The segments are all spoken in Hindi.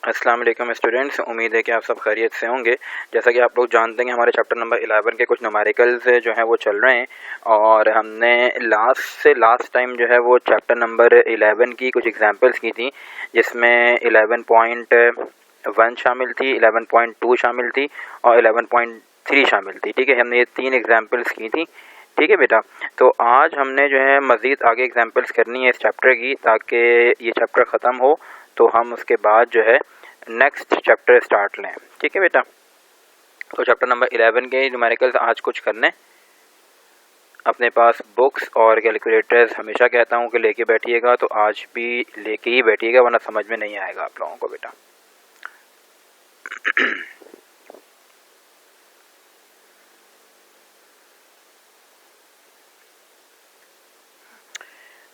अस्सलाम वालेकुम स्टूडेंट्स, उम्मीद है कि आप सब खैरियत से होंगे। जैसा कि आप लोग जानते हैं हमारे चैप्टर नंबर 11 के कुछ न्यूमेरिकल्स जो हैं वो चल रहे हैं और हमने लास्ट टाइम जो है वो चैप्टर नंबर 11 की कुछ एग्जांपल्स की थी, जिसमें 11.1 शामिल थी, 11.2 शामिल थी और 11.3 शामिल थी। ठीक है, हमने ये 3 एग्जांपल्स की थी। ठीक है बेटा, तो आज हमने जो है मज़ीद आगे एग्जांपल्स करनी है इस चैप्टर की, ताकि ये चैप्टर ख़त्म हो तो हम उसके बाद जो है नेक्स्ट चैप्टर स्टार्ट लें। ठीक है बेटा, तो चैप्टर नंबर 11 के न्यूमेरिकल्स आज कुछ करने। अपने पास बुक्स और कैलकुलेटर्स हमेशा कहता हूँ कि लेके बैठिएगा, तो आज भी लेके ही बैठिएगा, वरना समझ में नहीं आएगा आप लोगों को बेटा।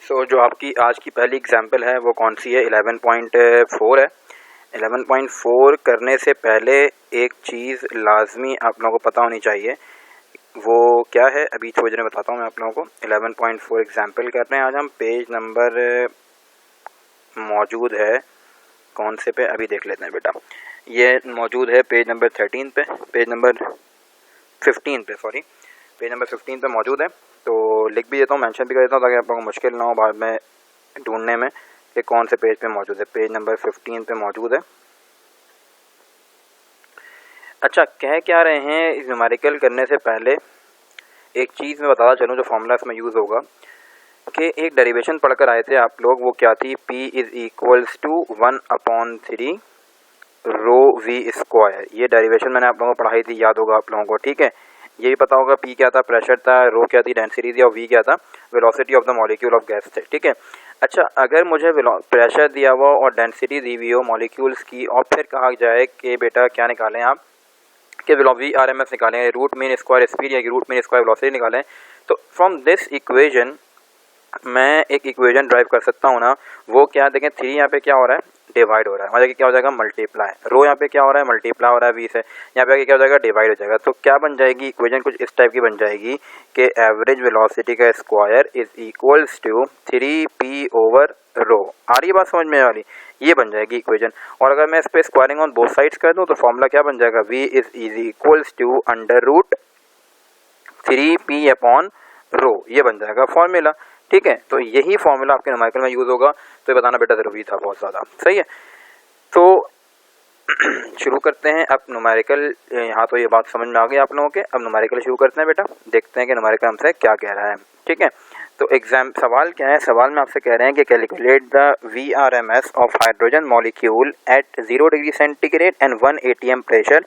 तो जो आपकी आज की पहली एग्जांपल है वो कौन सी है? 11.4 है। 11.4 करने से पहले एक चीज़ लाजमी आप लोगों को पता होनी चाहिए, वो क्या है अभी थोड़ी देर में बताता हूँ मैं आप लोगों को। 11.4 एग्जांपल कर रहे हैं आज हम। पेज नंबर मौजूद है कौन से पे, अभी देख लेते हैं बेटा। ये मौजूद है पेज नंबर 13 पे, पेज नंबर 15 पे, सॉरी, पेज नंबर 15 पे मौजूद है। तो लिख भी देता हूँ, मेंशन भी कर देता हूँ, ताकि आप लोगों को मुश्किल ना हो बाद में ढूंढने में कि कौन से पेज पे मौजूद है। पेज नंबर 15 पे मौजूद है। अच्छा, कह क्या रहे हैं? न्यूमेरिकल करने से पहले एक चीज़ मैं बताता चलूँ जो फार्मूला इसमें यूज़ होगा, कि एक डेरिवेशन पढ़कर आए थे आप लोग, वो क्या थी? P = 1/3 rho V square. ये डेरिवेशन मैंने आप लोगों को पढ़ाई थी, याद होगा आप लोगों को। ठीक है, ये भी पता होगा P क्या था? प्रेशर था। रो क्या थी? डेंसिटी थी। और V क्या था? Velocity of the molecule of gas थे। ठीक है, अच्छा, अगर मुझे प्रेशर दिया हुआ और डेंसिटी दी हुई हो मॉलिक्यूल्स की, और फिर कहा जाए कि बेटा क्या निकालें आप, कि VRMS निकालें, रूट मीन स्क्वायर स्पीड या रूट मीन स्क्वायर वेलोसिटी निकालें, तो फ्रॉम दिस इक्वेशन मैं एक इक्वेशन ड्राइव कर सकता हूँ ना। वो क्या देखें, 3 यहाँ पे क्या हो रहा है? डिवाइड हो रहा है। मतलब क्या हो जाएगा? मल्टीप्लाई। रो यहाँ पे क्या हो रहा है? मल्टीप्लाई हो रहा है 20 है। यहाँ पे क्या हो जाएगा? डिवाइड हो जाएगा। तो क्या बन जाएगी इक्वेशन? कुछ इस टाइप की बन जाएगी कि एवरेज वेलोसिटी का स्क्वायर इज इक्वल्स टू 3p/रो। आ रही है बात समझ में वाली? ये बन जाएगी इक्वेशन। और अगर मैं इस पर स्क्वायरिंग ऑन बोथ साइड्स कर दूँ तो फॉर्मूला क्या बन जाएगा? V इज इक्वल्स टू √3p/रो। ये बन जाएगा फॉर्मूला। ठीक है, तो यही फॉर्मूला आपके न्यूमेरिकल में यूज़ होगा, तो ये बताना बेटा ज़रूरी था बहुत ज़्यादा। सही है, तो शुरू करते हैं अब न्यूमेरिकल। यहाँ तो ये बात समझ में आ गई आप लोगों के। अब न्यूमेरिकल शुरू करते हैं बेटा, देखते हैं कि न्यूमेरिकल हमसे क्या कह रहा है। ठीक है, तो सवाल क्या है? सवाल में आपसे कह रहे हैं कि calculate the VRMS of hydrogen molecule eight 0 degree centigrade and 1 atm pressure,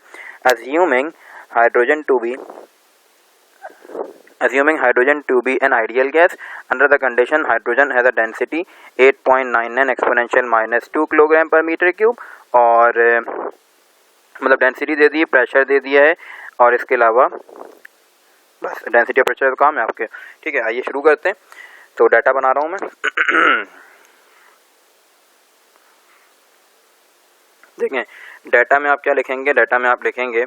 assuming hydrogen to be an ideal gas. Under the condition, hydrogen has a density 8.99 exponential minus 2 kilogram पर मीटर क्यूब। और मतलब डेंसिटी दे दी है, प्रेशर दे दिया है, और इसके अलावा बस डेंसिटी और प्रेशर काम है आपके। ठीक है, आइए शुरू करते हैं। तो डाटा बना रहा हूँ मैं। देखें, डाटा में आप क्या लिखेंगे? डाटा में आप लिखेंगे,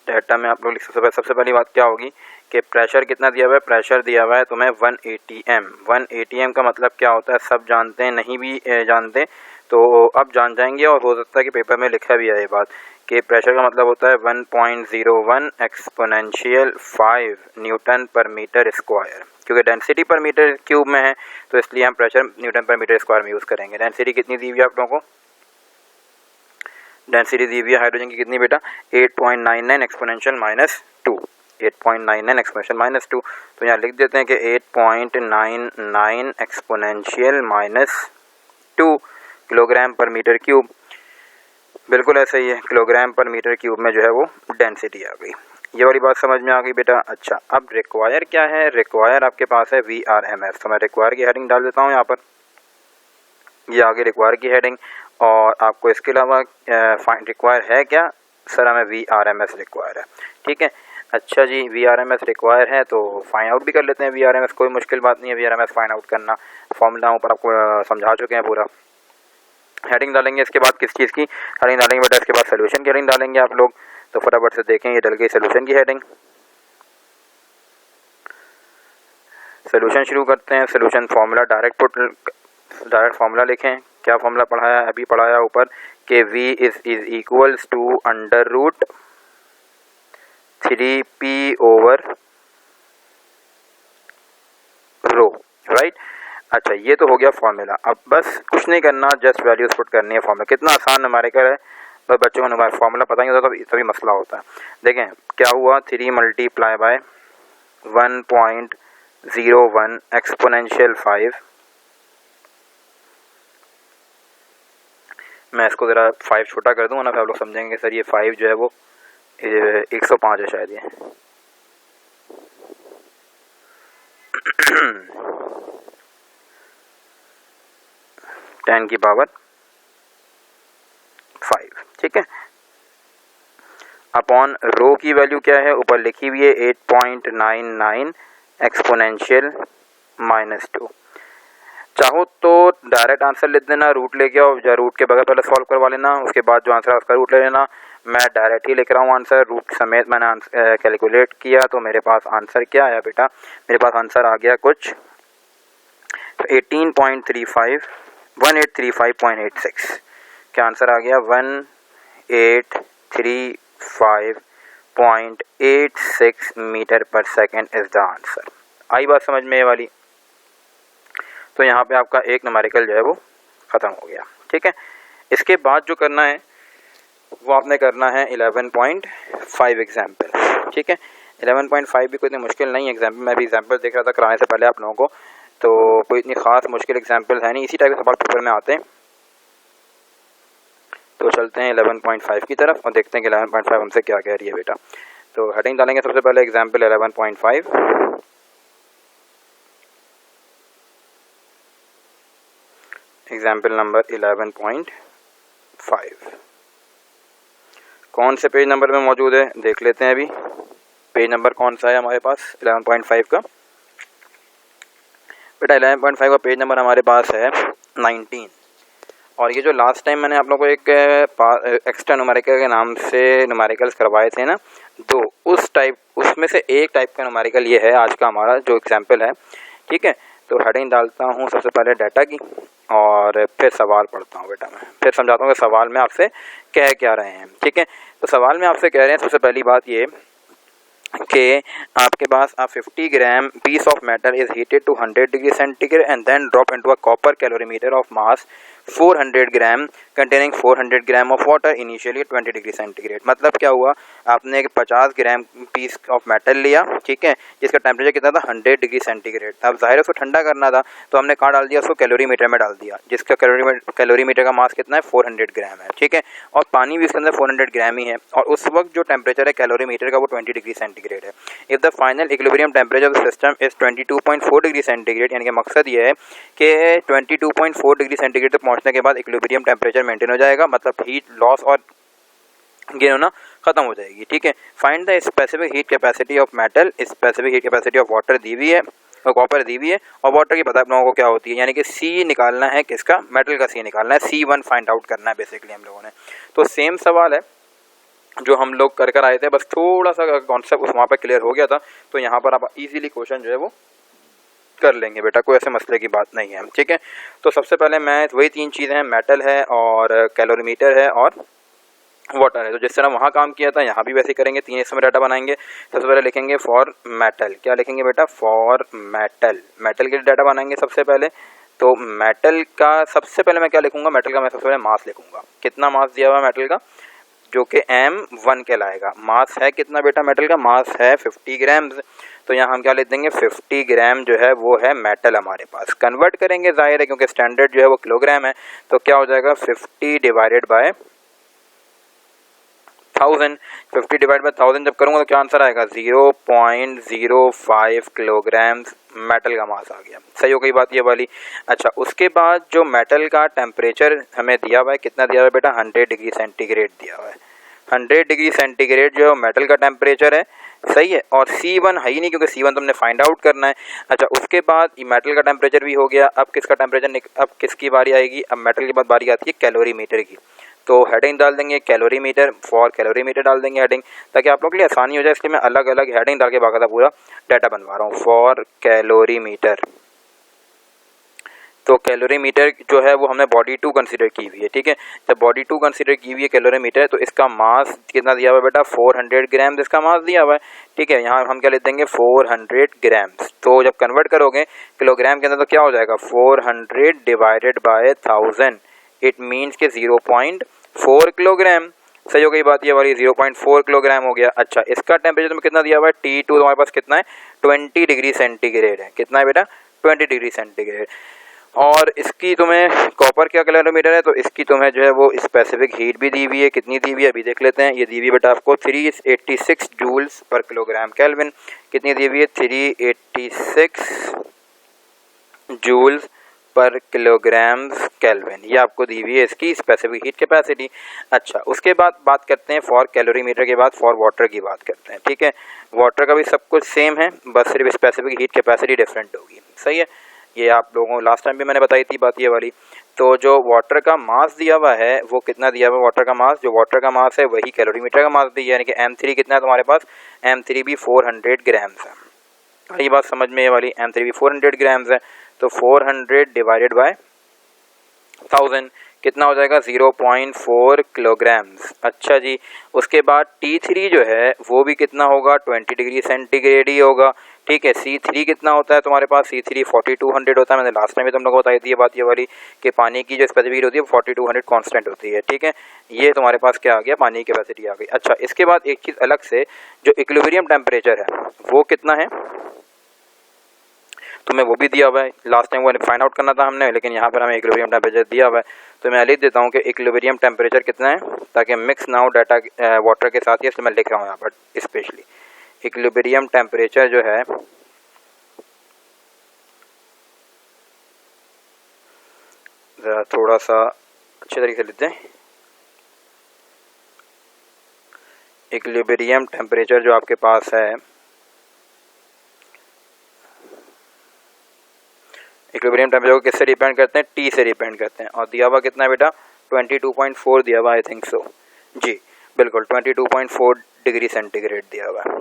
डाटा में आप लोग सबसे पहली बात क्या होगी कि प्रेशर कितना दिया हुआ है? प्रेशर दिया हुआ है तुम्हें 1 atm। 1 atm का मतलब क्या होता है? सब जानते हैं, नहीं भी जानते तो अब जान जाएंगे, और हो सकता है कि पेपर में लिखा भी है ये बात कि प्रेशर का मतलब होता है 1.01 एक्सपोनेंशियल 5 न्यूटन पर मीटर स्क्वायर। क्योंकि डेंसिटी पर मीटर क्यूब में है तो इसलिए हम प्रेशर न्यूटन पर मीटर स्क्वायर में यूज़ करेंगे। डेंसिटी कितनी दी हुई है आप लोगों को? डेंसिटी दी हुई है हाइड्रोजन की कितनी बेटा? 8.99 एक्सपोनेंशियल -2। 8.99 एक्सपोनेंशियल -2। तो यहाँ लिख देते हैं कि 8.99 एक्सपोनेंशियल -2 किलोग्राम पर मीटर क्यूब। बिल्कुल ऐसा ही है, किलोग्राम पर मीटर क्यूब में जो है वो डेंसिटी आ गई। ये वाली बात समझ में आ गई बेटा। अच्छा, अब रिक्वायर क्या है? रिक्वायर आपके पास है VRMS। तो मैं रिक्वायर की हेडिंग डाल देता हूँ यहाँ पर। ये आगे रिक्वायर की हेडिंग, और आपको इसके अलावा रिक्वायर है क्या? सर हमें VRMS रिक्वायर है। ठीक है, अच्छा जी, VRMS रिक्वायर है तो फाइंड आउट भी कर लेते हैं VRMS। कोई मुश्किल बात नहीं है VRMS फाइंड आउट करना। फॉर्मूला ऊपर आपको समझा चुके हैं पूरा। हेडिंग डालेंगे इसके बाद किस चीज़ की हेडिंग डालेंगे बेटा? इसके बाद सोल्यूशन की हेडिंग डालेंगे आप लोग। तो फटाफट से देखें, ये डल गई सोल्यूशन की हेडिंग। सोल्यूशन शुरू करते हैं। Solution formula direct put direct formula लिखें। क्या फार्मूला पढ़ाया अभी पढ़ाया ऊपर कि V is equals to under root 3p over rho, right. अच्छा, ये तो हो गया फॉर्मूला। अब बस कुछ नहीं करना, जस्ट वैल्यूज पुट करनी है फॉर्मूला। कितना आसान न्यूमेरिकल है, बस बच्चों को न्यूमेरिकल फॉर्मूला पता नहीं होता तो तभी मसला होता है। देखें क्या हुआ, 3 मल्टीप्लाई बाय 1.01 एक्सपोनेंशियल 5। मैं इसको ज़रा 5 छोटा कर दूँगा ना, फिर आप लोग समझेंगे सर ये 5 जो है वो 105 है शायद ये। टेन की पावर 5, ठीक है। अपॉन रो की वैल्यू क्या है, ऊपर लिखी हुई है 8.99 एक्सपोनेंशियल -2। चाहो तो डायरेक्ट आंसर लिख देना, रूट लेके आओ, या रूट के बगैर पहले सॉल्व करवा लेना, उसके बाद जो आंसर है उसका रूट ले लेना। मैं डायरेक्ट ही लिख रहा हूँ आंसर, रूट समेत मैंने कैलकुलेट किया तो मेरे पास आंसर क्या आया बेटा, मेरे पास आंसर आ गया कुछ 1835.86। क्या आंसर आ गया, 1835.86 मीटर पर सेकेंड इज द आंसर। आई बात समझ में ये वाली। तो यहाँ पे आपका एक न्यूमेरिकल जो है वो ख़त्म हो गया, ठीक है। इसके बाद जो करना है वो आपने करना है 11.5 एग्जाम्पल, ठीक है। 11.5 भी कोई इतनी मुश्किल नहीं है एग्जाम्पल, मैं भी एग्जाम्पल देख रहा था कराने से पहले आप लोगों को, तो कोई इतनी ख़ास मुश्किल एग्जाम्पल है नहीं, इसी टाइप के सवाल पेपर में आते हैं। तो चलते हैं 11.5 की तरफ और देखते हैं कि 11.5 हमसे क्या कह रही है बेटा। तो हेडिंग डालेंगे सबसे पहले एग्जाम्पल 11.5। एग्जाम्पल नंबर 11.5 कौन से पेज नंबर में मौजूद है देख लेते हैं। अभी पेज नंबर कौन सा है हमारे पास 11.5 का बेटा, 11.5 का पेज नंबर हमारे पास है 19। और ये जो लास्ट टाइम मैंने आप लोगों को एक एक्स्ट्रा न्यूमेरिकल के नाम से न्यूमेरिकल्स करवाए थे ना, दो, उसमें से एक टाइप का न्यूमेरिकल ये है आज का हमारा जो एग्जाम्पल है, ठीक है। तो हेडिंग डालता हूँ सबसे पहले डाटा की और फिर सवाल पढ़ता हूँ बेटा, मैं फिर समझाता हूँ कि सवाल में आपसे कह क्या रहे हैं, ठीक है। तो सवाल में आपसे कह रहे हैं सबसे पहली बात ये कि आपके पास a 50 gram piece of metal is heated to 100 degree centigrade and then drop into a copper calorimeter of mass 400 gram containing 400 gram of water initially 20 degree centigrade. मतलब क्या हुआ, आपने एक 50 ग्राम पीस ऑफ मेटल लिया, ठीक है, जिसका टेम्परेचर कितना था 100 डिग्री सेंटीग्रेड। अब जाहिर है उसको ठंडा करना था तो हमने कहाँ डाल दिया, उसको कैलोरीमीटर में डाल दिया, जिसका कैलोरीमीटर का मास कितना है 400 ग्राम है, ठीक है। और पानी भी उसके अंदर 400 ग्राम ही है और उस वक्त जो टेम्परेचर है कैलोरीमीटर का वो 20 डिग्री सेंटीग्रेड है। If the final equilibrium temperature of the system is 22.4 degree centigrade, यानी कि मकसद ये है कि 22.4 डिग्री सेंटीग्रेड तक पहुंचने के बाद इक्विलिब्रियम टेम्परेचर मेंटेन हो जाएगा, मतलब हीट लॉस और गेन होना खत्म हो जाएगी, ठीक है। Find the specific heat capacity of metal, specific heat capacity of water दी हुई है और कॉपर दी हुई है, और वाटर की पता आप लोगों को क्या होती है, यानी कि सी निकालना है, किसका, मेटल का सी निकालना है, C1 फाइंड आउट करना है बेसिकली हम लोगों ने। तो सेम सवाल है जो हम लोग कर आए थे, बस थोड़ा सा कॉन्सेप्ट उस वहाँ पर क्लियर हो गया था, तो यहाँ पर आप इजीली क्वेश्चन जो है वो कर लेंगे बेटा, कोई ऐसे मसले की बात नहीं है, ठीक है। तो सबसे पहले मैं वही तीन चीज़ें हैं, मेटल है और कैलोरीमीटर है और वाटर है। तो जिस तरह वहाँ काम किया था यहाँ भी वैसे करेंगे, तीन हिस्सों में डाटा बनाएंगे। सबसे पहले लिखेंगे फॉर मेटल, क्या लिखेंगे बेटा, फॉर मेटल, मेटल के लिए डाटा बनाएंगे सबसे पहले। तो मेटल का सबसे पहले मैं क्या लिखूंगा, मेटल का मैं सबसे पहले मास लिखूंगा, कितना मास दिया हुआ है मेटल का, जो कि M1 कहलाएगा। मास है कितना बेटा मेटल का, मास है 50 ग्राम। तो यहाँ हम क्या लिख देंगे, 50 ग्राम जो है वो है मेटल हमारे पास। कन्वर्ट करेंगे जाहिर है क्योंकि स्टैंडर्ड जो है वो किलोग्राम है, तो क्या हो जाएगा 50 डिवाइडेड बाय 1000। 50 डिवाइड बाय 1000 जब करूँगा तो क्या आंसर आएगा, 0.05 किलोग्राम मेटल का मास आ गया। सही हो गई बात ये वाली। अच्छा, उसके बाद जो मेटल का टेम्परेचर हमें दिया हुआ है, कितना दिया हुआ है बेटा, 100 डिग्री सेंटीग्रेड दिया हुआ है। 100 डिग्री सेंटीग्रेड जो मेटल का टेम्परेचर है, सही है। और C1 है ही नहीं क्योंकि C1 तो हमने फाइंड आउट करना है। अच्छा, उसके बाद मेटल का टेम्परेचर भी हो गया, अब किसका टेम्परेचर, अब किसकी बारी आएगी, अब मेटल के बाद बारी आती है कैलोरीमीटर की। तो हेडिंग डाल देंगे कैलोरीमीटर, फॉर कैलोरीमीटर डाल देंगे हेडिंग, ताकि आप लोग के लिए आसानी हो जाए, इसलिए मैं अलग अलग हेडिंग डाल के बाकायदा पूरा डाटा बनवा रहा हूँ। फॉर कैलोरीमीटर, तो कैलोरीमीटर जो है वो हमने बॉडी 2 कंसीडर की हुई है, ठीक है। जब बॉडी 2 कंसीडर की हुई है कैलोरीमीटर, तो इसका मास कितना दिया हुआ है बेटा, 400 ग्राम इसका मास दिया हुआ है, ठीक है। यहाँ हम क्या लिख देंगे 400 ग्राम्स। तो जब कन्वर्ट करोगे किलोग्राम के अंदर तो क्या हो जाएगा 400 डिवाइडेड बाय 1000, इट मीन्स के 0.4 किलोग्राम। सही हो गई बात, ये वाली 0.4 किलोग्राम हो गया। अच्छा, इसका टेम्परेचर तुम्हें कितना दिया हुआ है, T2 तुम्हारे पास कितना है 20 डिग्री सेंटीग्रेड है। कितना है बेटा 20 डिग्री सेंटीग्रेड। और इसकी तुम्हें कॉपर क्या कैलोरीमीटर है, तो इसकी तुम्हें जो है वो स्पेसिफिक हीट भी दी हुई है। कितनी दी हुई है अभी देख लेते हैं। ये दी हुई बेटा आपको 386 जूल्स पर किलोग्राम केल्विन। कितनी दी हुई है 386 जूल्स पर किलोग्राम केल्विन, ये आपको दी हुई है इसकी स्पेसिफिक हीट कैपेसिटी। अच्छा, उसके बाद बात करते हैं फॉर कैलोरीमीटर के बाद फॉर वाटर की बात करते हैं, ठीक है। वाटर का भी सब कुछ सेम है, बस सिर्फ स्पेसिफिक हीट कैपेसिटी डिफरेंट होगी। सही है, ये आप लोगों को लास्ट टाइम भी मैंने बताई थी बात ये वाली। तो जो वाटर का मास दिया हुआ है वो कितना दिया हुआ है, वाटर का मास, जो वाटर का मास है वही कैलोरीमीटर का मास दिया है, यानी कि M3 कितना है तुम्हारे पास, M3 भी 400 ग्राम्स है। ये बात समझ में ये वाली, M3 भी 400 ग्राम्स है, तो 400 डिवाइडेड बाय 1000 कितना हो जाएगा 0.4 किलोग्राम्स। अच्छा जी, उसके बाद T3 जो है वो भी कितना होगा 20 डिग्री सेंटीग्रेड ही होगा, ठीक है। C3 कितना होता है तुम्हारे पास, C3 4200 होता है। मैंने लास्ट टाइम भी तुम लोगों को बताई थी ये बात ये वाली कि पानी की जो स्पेसिफिक होती है 4200 कांस्टेंट होती है, ठीक है। ये तुम्हारे पास क्या आ गया, पानी की कैपेसिटी आ गई। अच्छा, इसके बाद एक चीज़ अलग से जो इक्विलिब्रियम टेम्परेचर है वो कितना है तुम्हें वो भी दिया हुआ है। लास्ट टाइम वो फाइंड आउट करना था हमने, लेकिन यहाँ पर हमें इक्विलिब्रियम टेम्परेचर दिया हुआ है। तो मैं लिख देता हूँ कि इक्विलिब्रियम टेम्परेचर कितना है, ताकि मिक्स ना हो डाटा वाटर के साथ ही, इसलिए मैं लिख रहा हूँ यहाँ पर स्पेशली। इक्विलिब्रियम टेम्परेचर जो है ज़रा थोड़ा सा अच्छे तरीके से लिखते हैं। इक्विलिब्रियम टेम्परेचर जो आपके पास है, इक्विलिब्रियम टेम्परेचर को किससे डिपेंड करते हैं, T से डिपेंड करते हैं। और दिया हुआ कितना है बेटा 22.4 दिया हुआ, आई थिंक सो जी, बिल्कुल 22.4 डिग्री सेंटीग्रेड दिया हुआ है।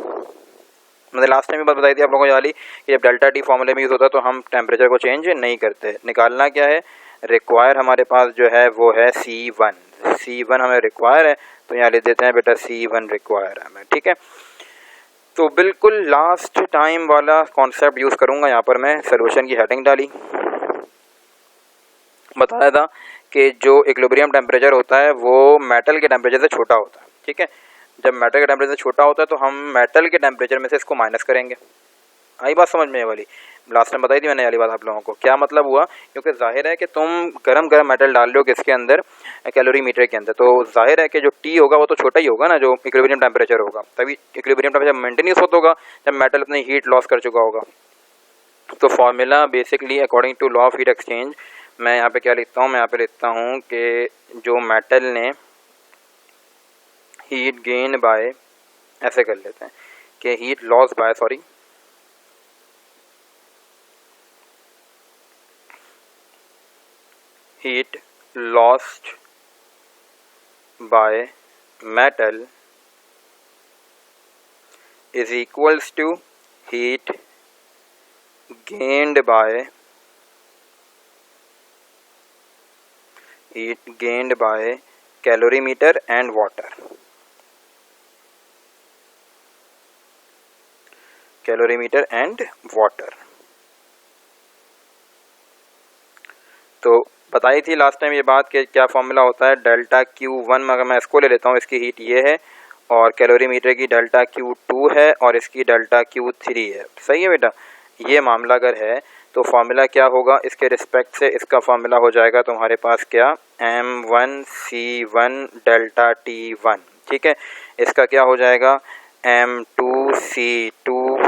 मैंने लास्ट टाइम भी बात बताई थी आप लोगों को वाली कि जब डेल्टा T फॉर्मूले में यूज़ होता है तो हम टेम्परेचर को चेंज नहीं करते। निकालना क्या है, रिक्वायर हमारे पास जो है वो है C1 हमें रिक्वायर है, तो यहाँ लिख देते हैं बेटा C1 रिक्वायर है हमें, ठीक है। तो बिल्कुल लास्ट टाइम वाला कॉन्सेप्ट यूज़ करूँगा यहाँ पर। मैं सोल्यूशन की हेडिंग डाली, बताया था कि जो इक्विलिब्रियम टेम्परेचर होता है वो मेटल के टेम्परेचर से छोटा होता है, ठीक है। जब मेटल के टेम्परेचर से छोटा होता है तो हम मेटल के टेम्परेचर में से इसको माइनस करेंगे। आई बात समझ में ये वाली, लास्ट टाइम बताई थी मैंने वाली बात आप लोगों को। क्या मतलब हुआ, क्योंकि जाहिर है कि तुम गरम मेटल डाल रहे हो किसके अंदर, कैलोरीमीटर के अंदर, तो जाहिर है कि जो T होगा वो तो छोटा ही होगा ना, जो इक्विलिब्रियम टेम्परेचर होगा, तभी इक्विलिब्रियम टेम्परेचर मेंटेनेंस होता होगा जब मेटल अपनी हीट लॉस कर चुका होगा। तो formula basically according to law of heat exchange, मैं यहाँ पे क्या लिखता हूँ, मैं यहाँ पे लिखता हूँ कि जो मेटल ने हीट गेन बाय, ऐसे कर लेते हैं कि heat loss by, sorry heat lost by metal is equals to heat gained by calorimeter and water. Calorimeter and water. तो बताई थी लास्ट टाइम ये बात कि क्या फॉर्मूला होता है, डेल्टा Q1 अगर मैं इसको ले लेता हूँ, इसकी हीट ये है, और कैलोरीमीटर की डेल्टा Q2 है और इसकी डेल्टा Q3 है। सही है बेटा, ये मामला अगर है तो फॉर्मूला क्या होगा इसके रिस्पेक्ट से, इसका फॉर्मूला हो जाएगा तुम्हारे पास क्या, M1C1 डेल्टा T1, ठीक है। इसका क्या हो जाएगा M2C2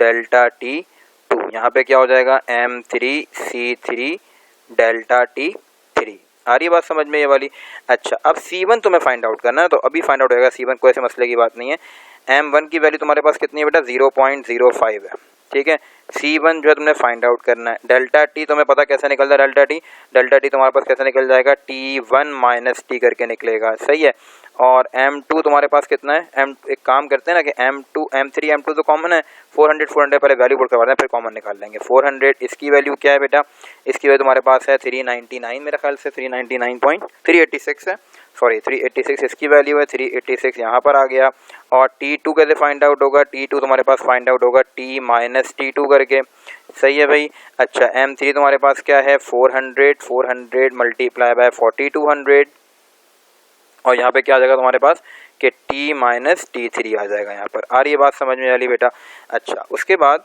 डेल्टा T2, यहाँ पे क्या हो जाएगा M3C3 डेल्टा T3। आ रही बात समझ में ये वाली। अच्छा, अब C1 तुम्हें फाइंड आउट करना है, तो अभी फाइंड आउट होगा C1, कोई ऐसे मसले की बात नहीं है। M1 की वैल्यू तुम्हारे पास कितनी है बेटा 0.05 है, ठीक है। C1 जो है तुमने फाइंड आउट करना है। डेल्टा T तुम्हें पता कैसे निकलता है, डेल्टा T तुम्हारे पास कैसे निकल जाएगा, T1 माइनस T करके निकलेगा, सही है। और M2 तुम्हारे पास कितना है, एक काम करते हैं ना कि M2 M3 M2 तो कॉमन है, 400 पहले वैल्यू पुट करवाते हैं फिर कॉमन निकाल लेंगे। 400 इसकी वैल्यू क्या है बेटा, इसकी वैल्यू तुम्हारे पास है 399 मेरे ख्याल से 386 है, सॉरी 386 इसकी वैल्यू है, 386 यहाँ पर आ गया। और T2 कैसे फाइंड आउट होगा, T2 तुम्हारे पास फाइंड आउट होगा T माइनस T2 करके, सही है भाई। अच्छा M3 तुम्हारे पास क्या है 400 मल्टीप्लाई बाय 4200 और यहाँ पे क्या आ जाएगा तुम्हारे पास कि T माइनस T3 आ जाएगा यहाँ पर। आ रही है बात समझ में वाली बेटा। अच्छा उसके बाद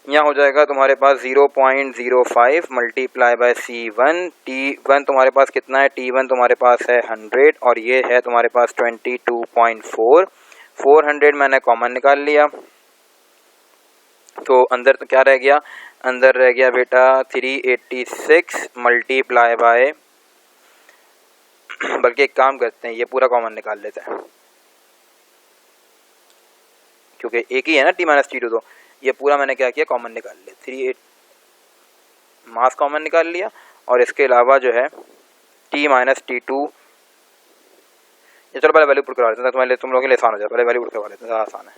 यहाँ हो जाएगा तुम्हारे पास 0.05 मल्टीप्लाई बाय C1, T1 तुम्हारे पास कितना है, T1 तुम्हारे पास है 100 और ये है तुम्हारे पास 22.4, 400 मैंने कॉमन निकाल लिया तो अंदर तो क्या रह गया, अंदर रह गया बेटा 386 मल्टीप्लाई बाय, बल्कि एक काम करते हैं ये पूरा कॉमन निकाल लेते हैं क्योंकि एक ही है ना T माइनस T2, तो ये पूरा मैंने क्या किया कॉमन निकाल लिया, 38 मास कॉमन निकाल लिया और इसके अलावा जो है T माइनस T2, ये चलो पहले वैल्यू पुट करवा लेते हैं तुम्हारे तुम लोगों के लिए आसान हो जाए, पहले वैल्यू पुट करवा लेते हैं, ज़्यादा आसान है,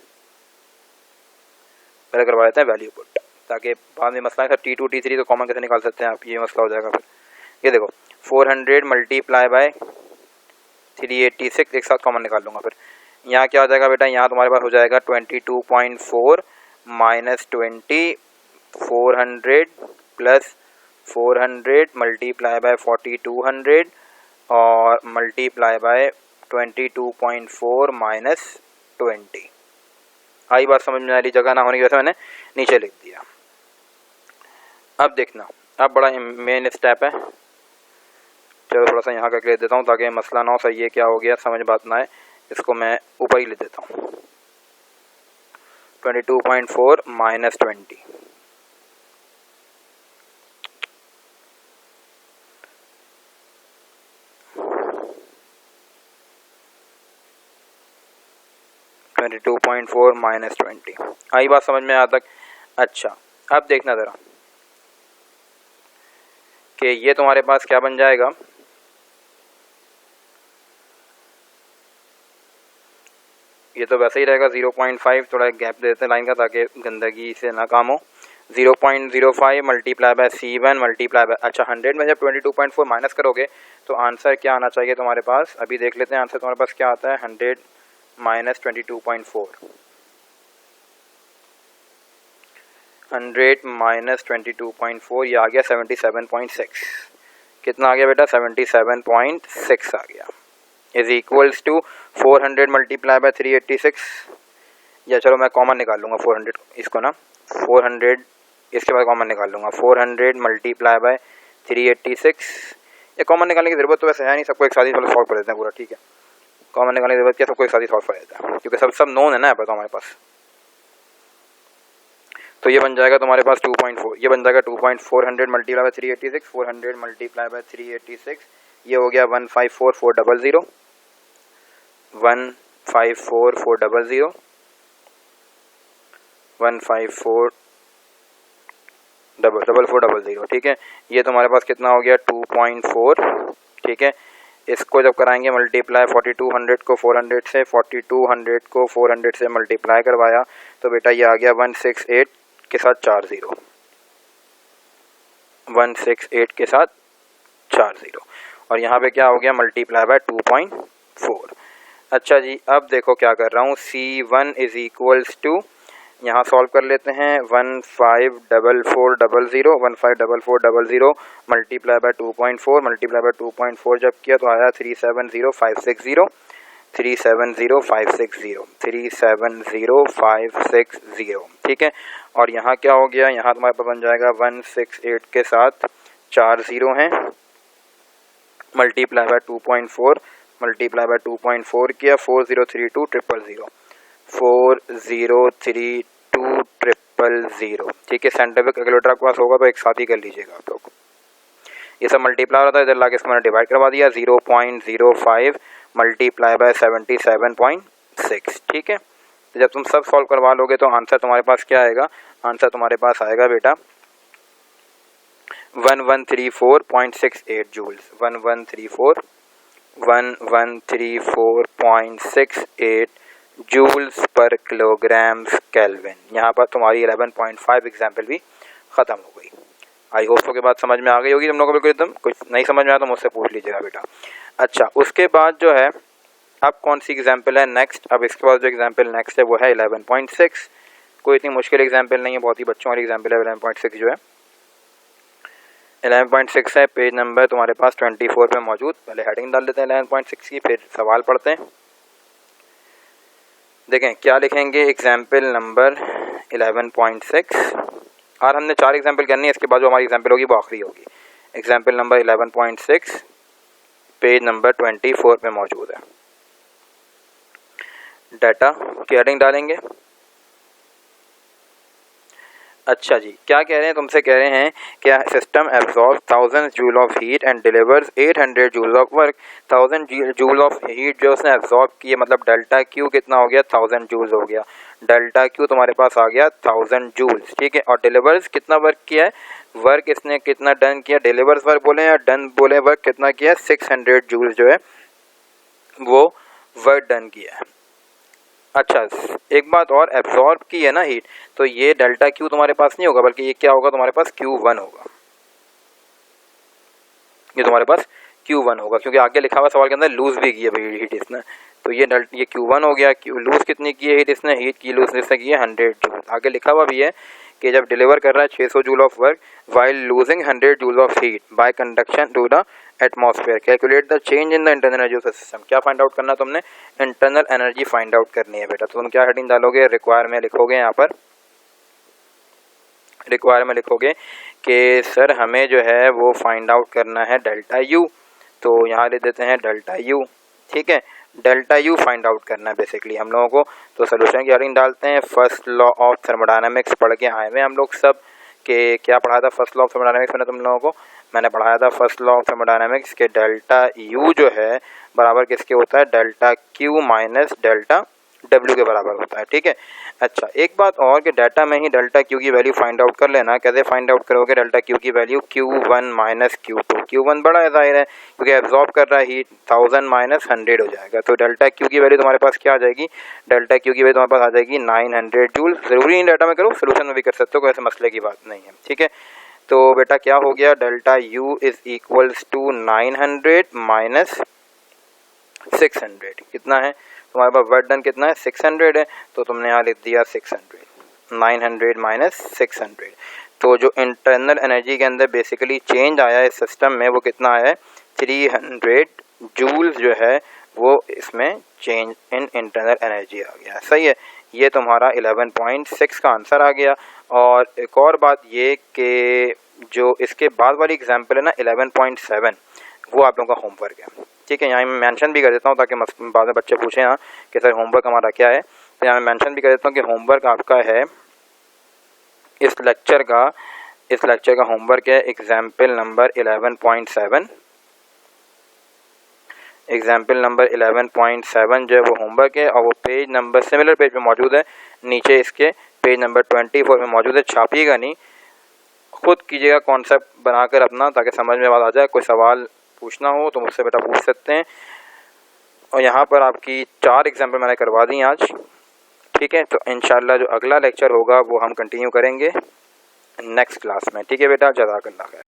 पहले करवा लेते हैं वैल्यू पुट ताकि बाद में मसला है सर T2 T3 तो कॉमन कैसे निकाल सकते हैं आप, ये मसला हो जाएगा फिर। ये देखो 400 मल्टीप्लाई बाय 386 एक साथ कॉमन निकाल लूँगा, फिर यहाँ क्या हो जाएगा बेटा, यहाँ तुम्हारे पास हो जाएगा 22.4 माइनस 20, 400 प्लस 400 मल्टीप्लाई बाय 4200 और मल्टीप्लाई बाय 22.4 माइनस 20। आई बात समझ में आ रही, जगह ना होने की वजह से मैंने नीचे लिख दिया। अब देखना, अब बड़ा मेन स्टेप है, चलो थोड़ा सा यहाँ करके लिख देता हूँ ताकि मसला ना हो, सही है क्या हो गया समझ बात ना है, इसको मैं ऊपर ही लिख देता हूँ 22.4 माइनस 20, माइनस 20 आई बात समझ में आता तक। अच्छा अब देखना ज़रा कि ये तुम्हारे पास क्या बन जाएगा, ये तो वैसे ही रहेगा 0.5, थोड़ा गैप दे देते हैं लाइन का ताकि गंदगी से ना काम हो। 0.05 multiply by C1 multiply by, अच्छा 100 में जब 22.4 माइनस करोगे तो आंसर क्या आना चाहिए तुम्हारे पास, अभी देख लेते हैं आंसर तुम्हारे पास क्या आता है, 100 माइनस 22.4, 100 माइनस 22.4 ये आ गया 77.6, कितना आ गया बेटा 77.6 आ गया, is equals to 400 multiply by 386, या चलो मैं कॉमन निकाल लूँगा 400 इसको ना, 400 इसके बाद कॉमन निकाल लूँगा, 400 मल्टीप्लाई बाय 386, ये कॉमन निकालने की ज़रूरत तो वैसे है नहीं, सबको एक साथ ही सॉल्व कर देते हैं पूरा, ठीक है कॉमन निकालने की ज़रूरत क्या, सबको एक साथ ही सॉल्व कर देते हैं क्योंकि सब नोन है ना यहाँ पर तो हमारे पास। तो ये बन जाएगा तुम्हारे पास 2.4, ये बन जाएगा 2.400 मल्टीप्लाई बाय 386, 400 मल्टीप्लाई बाय 386 ये हो गया 154400, 154400, 154400, ठीक है। ये तुम्हारे पास कितना हो गया 2.4, ठीक है। इसको जब कराएंगे मल्टीप्लाई 4200 को 400 से, 4200 को 400 से मल्टीप्लाई करवाया तो बेटा ये आ गया 168 के साथ 40, 168 के साथ 40 और यहाँ पे क्या हो गया मल्टीप्लाई बाय 2.4। अच्छा जी अब देखो क्या कर रहा हूँ, C1 इज इक्वल्स टू, यहाँ सॉल्व कर लेते हैं 154400, 154400 मल्टीप्लाई बाय 2.4, मल्टीप्लाई बाय 2.4 जब किया तो आया 370560, 370560, 370560, ठीक है। और यहाँ क्या हो गया, यहाँ तुम्हारे पास बन जाएगा 168 के साथ 40 हैं, मल्टीप्लाई बाय 2.4, मल्टीप्लाई बाय 2.4 किया 403200, 403200, ठीक है। सेंटर पे कैलकुलेटर आपके पास होगा तो एक साथ ही कर लीजिएगा आप लोग, ये सब मल्टीप्लाई होता है, इधर लाके इसको मैंने डिवाइड करवा दिया, 0.05 मल्टीप्लाई बाय 77.6, ठीक है। तो जब तुम सब सॉल्व करवा लोगे तो आंसर तुम्हारे पास क्या आएगा, आंसर तुम्हारे पास आएगा बेटा 1134.68 जूल्स, 1134 1134.68 जूल्स पर किलोग्राम केल्विन। यहाँ पर तुम्हारी 11.5 एग्जाम्पल भी ख़त्म हो गई। आई होप सो के बाद समझ में आ गई होगी तुम लोगों को बिल्कुल एकदम। कुछ नहीं समझ में आया तो मुझसे पूछ लीजिएगा बेटा। अच्छा, उसके बाद जो है अब कौन सी एग्जाम्पल है नेक्स्ट। अब इसके बाद जो एग्जाम्पल नेक्स्ट है वो है 11.6। कोई इतनी मुश्किल एग्जाम्पल नहीं है, बहुत ही बच्चों वाली एग्जाम्पल है 11.6 जो है। 11.6 है, पेज नंबर तुम्हारे पास 24 पे मौजूद। पहले हेडिंग डाल देते हैं 11.6 की, फिर सवाल पढ़ते हैं। देखें क्या लिखेंगे एग्जाम्पल नंबर 11.6। और हमने 4 एग्जाम्पल करनी है, इसके बाद जो हमारी एग्जाम्पल होगी वो आखिरी होगी। एग्जाम्पल नंबर 11.6 पेज नंबर 24 पे मौजूद है। डाटा की हेडिंग डालेंगे। अच्छा जी, क्या कह रहे हैं, तुमसे कह रहे हैं क्या system absorb 1000 joule of heat and delivers 800 joule of work. 1000 joule of heat जो उसने एब्जॉर्ब की है, मतलब डेल्टा क्यू कितना हो गया, 1000 जूल्स हो गया। डेल्टा क्यू तुम्हारे पास आ गया 1000 जूल्स, ठीक है। और डिलीवर्स कितना वर्क किया है, वर्क इसने कितना डन किया, डिलीवर्स वर्क बोले या डन बोले, वर्क कितना किया, 600 जूल्स जो है वो वर्क डन किया है। अच्छा, एक बात और, एब्जॉर्ब की है ना हीट, तो ये डेल्टा क्यू तुम्हारे पास नहीं होगा, बल्कि ये क्या होगा तुम्हारे पास, Q1 होगा। ये तुम्हारे पास Q1 होगा, क्योंकि आगे लिखा हुआ सवाल के अंदर लूज भी की है भाई हीट इसने, तो ये Q1 हो गया। लूज कितनी की है हीट इसने, हीट की लूज इसने की है 100 जूल। आगे लिखा हुआ भी है कि जब डिलीवर कर रहा है 600 joule of work while losing 100 joule of heat by conduction to the atmosphere, calculate the change in the internal energy of the system. क्या फाइंड आउट करना तुमने, इंटरनल एनर्जी फाइंड आउट करनी है बेटा। तो तुम क्या हेडिंग डालोगे, रिक्वायर में लिखोगे, यहाँ पर रिक्वायर में लिखोगे कि सर हमें जो है वो फाइंड आउट करना है डेल्टा यू, तो यहाँ ले देते हैं डेल्टा यू, ठीक है। डेल्टा यू फाइंड आउट करना है बेसिकली हम लोगों को। तो सोल्यूशन की हेडिंग डालते हैं, फर्स्ट लॉ ऑफ थर्मोडायनामिक्स पढ़ के आए हुए हम लोग सब के क्या पढ़ाया था फर्स्ट लॉ ऑफ थर्मोडायनामिक्स मैंने तुम लोगों को, मैंने पढ़ाया था फर्स्ट लॉ ऑफ थर्मोडायनामिक्स के डेल्टा यू जो है बराबर किसके होता है, delta Q minus delta W के बराबर होता है, ठीक है। अच्छा, एक बात और कि डाटा में ही डेल्टा क्यू की वैल्यू फाइंड आउट कर लेना। कैसे फाइंड आउट करोगे डेल्टा क्यू की value, Q1 minus Q2। Q1 बड़ा है जाहिर है क्योंकि एब्जॉर्ब कर रहा है हीट, 1000 माइनस 100 हो जाएगा। तो डेल्टा क्यू की वैल्यू तुम्हारे पास क्या आ जाएगी, डेल्टा क्यू की वैल्यू तुम्हारे पास आ जाएगी 900 जूल। जरूरी नहीं डाटा में करो, सोल्यूशन में भी कर सकते हो, कोई ऐसे मसले की बात नहीं है, ठीक है। तो बेटा क्या हो गया, delta U is equals to 900 minus 600। कितना है तुम्हारे पास, वर्क डन कितना है, 600 है, तो तुमने यहाँ लिख दिया 600, 900 माइनस 600। तो जो इंटरनल एनर्जी के अंदर बेसिकली चेंज आया है सिस्टम में वो कितना आया है, 300 जूल्स जो है वो इसमें चेंज इन इंटरनल एनर्जी आ गया। सही है, ये तुम्हारा 11.6 का आंसर आ गया। और एक और बात ये कि जो इसके बाद वाली एग्जाम्पल है ना 11.7, वो आप लोगों का होमवर्क है, ठीक है। यहाँ मैं मेंशन भी कर देता हूँ ताकि बाद में बच्चे पूछें हाँ कि सर होमवर्क हमारा क्या है, तो यहाँ मैं मेंशन भी कर देता हूँ कि होमवर्क आपका है इस लेक्चर का होमवर्क है एग्जाम्पल नंबर 11.7। एग्जाम्पल नंबर 11.7 जो है वो होमवर्क है और वो पेज नंबर सिमिलर पेज पे मौजूद है, नीचे इसके पेज नंबर 24 में मौजूद है। छापिएगा नहीं, खुद कीजिएगा कॉन्सेप्ट बनाकर अपना, ताकि समझ में बात आ जाए। कोई सवाल पूछना हो तो मुझसे बेटा पूछ सकते हैं। और यहाँ पर आपकी 4 एग्जाम्पल मैंने करवा दी आज, ठीक है। तो इंशाल्लाह जो अगला लेक्चर होगा वो हम कंटिन्यू करेंगे नेक्स्ट क्लास में, ठीक है बेटा। जज़ाकल्लाह खैर।